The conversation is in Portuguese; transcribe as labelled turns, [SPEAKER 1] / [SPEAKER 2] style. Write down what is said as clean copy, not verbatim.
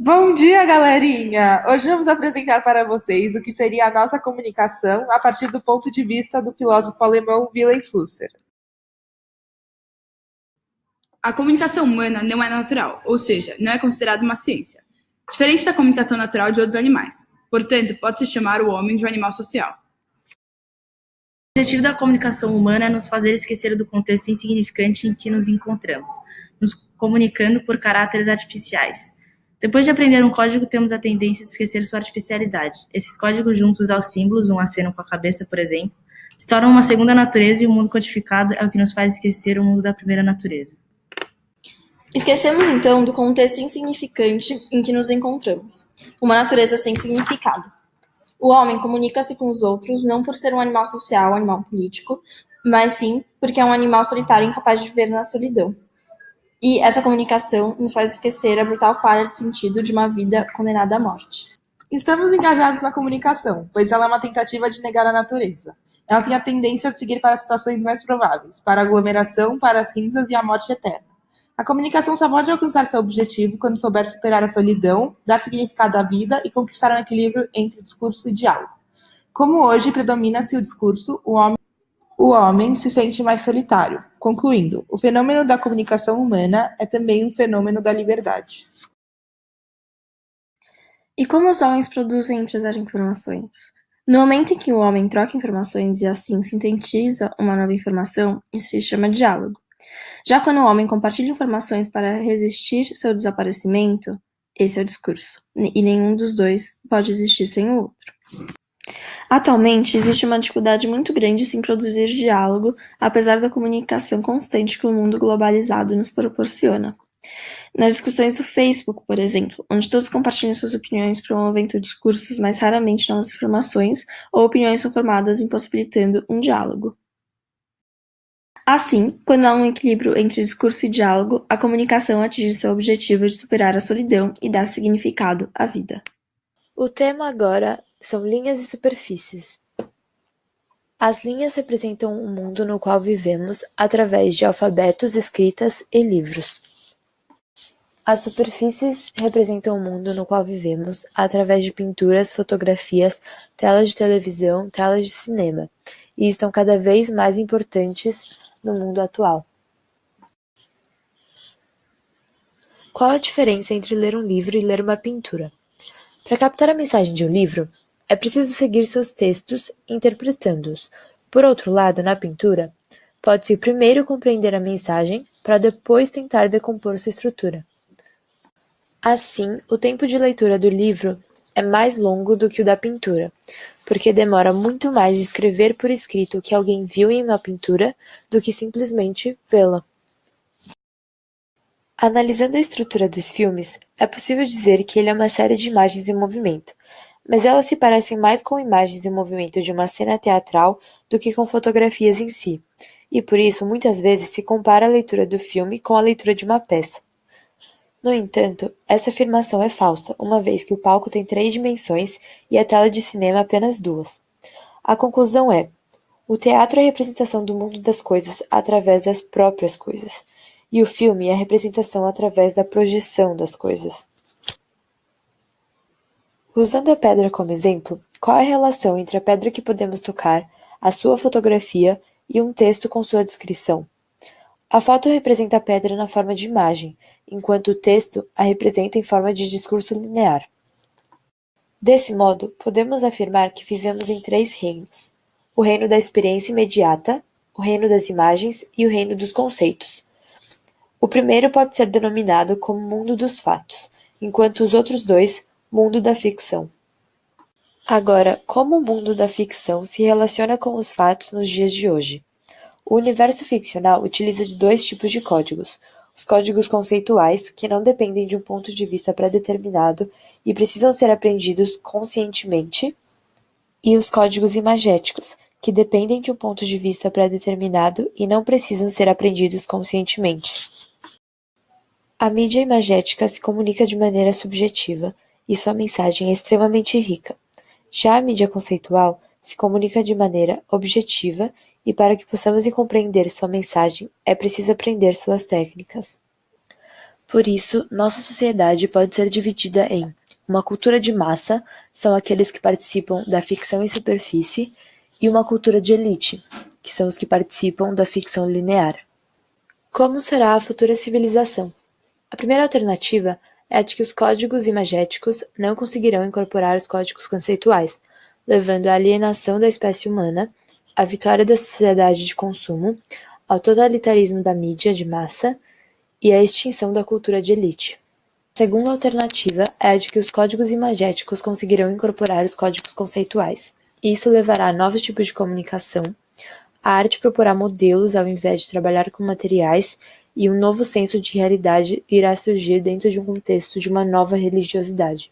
[SPEAKER 1] Bom dia, galerinha! Hoje vamos apresentar para vocês o que seria a nossa comunicação a partir do ponto de vista do filósofo alemão Wilhelm Flusser.
[SPEAKER 2] A comunicação humana não é natural, ou seja, não é considerada uma ciência, diferente da comunicação natural de outros animais. Portanto, pode-se chamar o homem de um animal social.
[SPEAKER 3] O objetivo da comunicação humana é nos fazer esquecer do contexto insignificante em que nos encontramos, nos comunicando por caráteres artificiais. Depois de aprender um código, temos a tendência de esquecer sua artificialidade. Esses códigos, juntos aos símbolos, um aceno com a cabeça, por exemplo, se tornam uma segunda natureza, e o mundo codificado é o que nos faz esquecer o mundo da primeira natureza.
[SPEAKER 4] Esquecemos, então, do contexto insignificante em que nos encontramos, uma natureza sem significado. O homem comunica-se com os outros não por ser um animal social, um animal político, mas sim porque é um animal solitário incapaz de viver na solidão. E essa comunicação nos faz esquecer a brutal falha de sentido de uma vida condenada à morte.
[SPEAKER 1] Estamos engajados na comunicação, pois ela é uma tentativa de negar a natureza. Ela tem a tendência de seguir para as situações mais prováveis, para a aglomeração, para as cinzas e a morte eterna. A comunicação só pode alcançar seu objetivo quando souber superar a solidão, dar significado à vida e conquistar um equilíbrio entre discurso e diálogo. Como hoje predomina-se o discurso, o homem se sente mais solitário. Concluindo, o fenômeno da comunicação humana é também um fenômeno da liberdade.
[SPEAKER 4] E como os homens produzem e preservam informações? No momento em que o homem troca informações e assim sintetiza uma nova informação, isso se chama diálogo. Já quando o homem compartilha informações para resistir seu desaparecimento, esse é o discurso, e nenhum dos dois pode existir sem o outro. Atualmente, existe uma dificuldade muito grande em produzir diálogo, apesar da comunicação constante que o mundo globalizado nos proporciona. Nas discussões do Facebook, por exemplo, onde todos compartilham suas opiniões promovendo discursos, mas raramente novas informações ou opiniões são formadas impossibilitando um diálogo. Assim, quando há um equilíbrio entre discurso e diálogo, a comunicação atinge seu objetivo de superar a solidão e dar significado à vida.
[SPEAKER 5] O tema agora são linhas e superfícies. As linhas representam o mundo no qual vivemos através de alfabetos, escritas e livros. As superfícies representam o mundo no qual vivemos através de pinturas, fotografias, telas de televisão, telas de cinema, e estão cada vez mais importantes no mundo atual. Qual a diferença entre ler um livro e ler uma pintura? Para captar a mensagem de um livro, é preciso seguir seus textos interpretando-os. Por outro lado, na pintura, pode-se primeiro compreender a mensagem para depois tentar decompor sua estrutura. Assim, o tempo de leitura do livro é mais longo do que o da pintura, porque demora muito mais de escrever por escrito o que alguém viu em uma pintura do que simplesmente vê-la. Analisando a estrutura dos filmes, é possível dizer que ele é uma série de imagens em movimento, mas elas se parecem mais com imagens em movimento de uma cena teatral do que com fotografias em si, e por isso muitas vezes se compara a leitura do filme com a leitura de uma peça. No entanto, essa afirmação é falsa, uma vez que o palco tem 3 dimensões e a tela de cinema apenas 2. A conclusão é: o teatro é a representação do mundo das coisas através das próprias coisas, e o filme é a representação através da projeção das coisas. Usando a pedra como exemplo, qual é a relação entre a pedra que podemos tocar, a sua fotografia e um texto com sua descrição? A foto representa a pedra na forma de imagem, enquanto o texto a representa em forma de discurso linear. Desse modo, podemos afirmar que vivemos em 3 reinos: o reino da experiência imediata, o reino das imagens e o reino dos conceitos. O primeiro pode ser denominado como mundo dos fatos, enquanto os outros 2, mundo da ficção. Agora, como o mundo da ficção se relaciona com os fatos nos dias de hoje? O universo ficcional utiliza de 2 tipos de códigos: os códigos conceituais, que não dependem de um ponto de vista pré-determinado e precisam ser aprendidos conscientemente, e os códigos imagéticos, que dependem de um ponto de vista pré-determinado e não precisam ser aprendidos conscientemente. A mídia imagética se comunica de maneira subjetiva, e sua mensagem é extremamente rica. Já a mídia conceitual se comunica de maneira objetiva, e para que possamos compreender sua mensagem, é preciso aprender suas técnicas. Por isso, nossa sociedade pode ser dividida em uma cultura de massa, são aqueles que participam da ficção em superfície, e uma cultura de elite, que são os que participam da ficção linear. Como será a futura civilização? A primeira alternativa é a de que os códigos imagéticos não conseguirão incorporar os códigos conceituais, levando à alienação da espécie humana, à vitória da sociedade de consumo, ao totalitarismo da mídia de massa e à extinção da cultura de elite. A segunda alternativa é a de que os códigos imagéticos conseguirão incorporar os códigos conceituais, e isso levará a novos tipos de comunicação. A arte proporá modelos ao invés de trabalhar com materiais, e um novo senso de realidade irá surgir dentro de um contexto de uma nova religiosidade.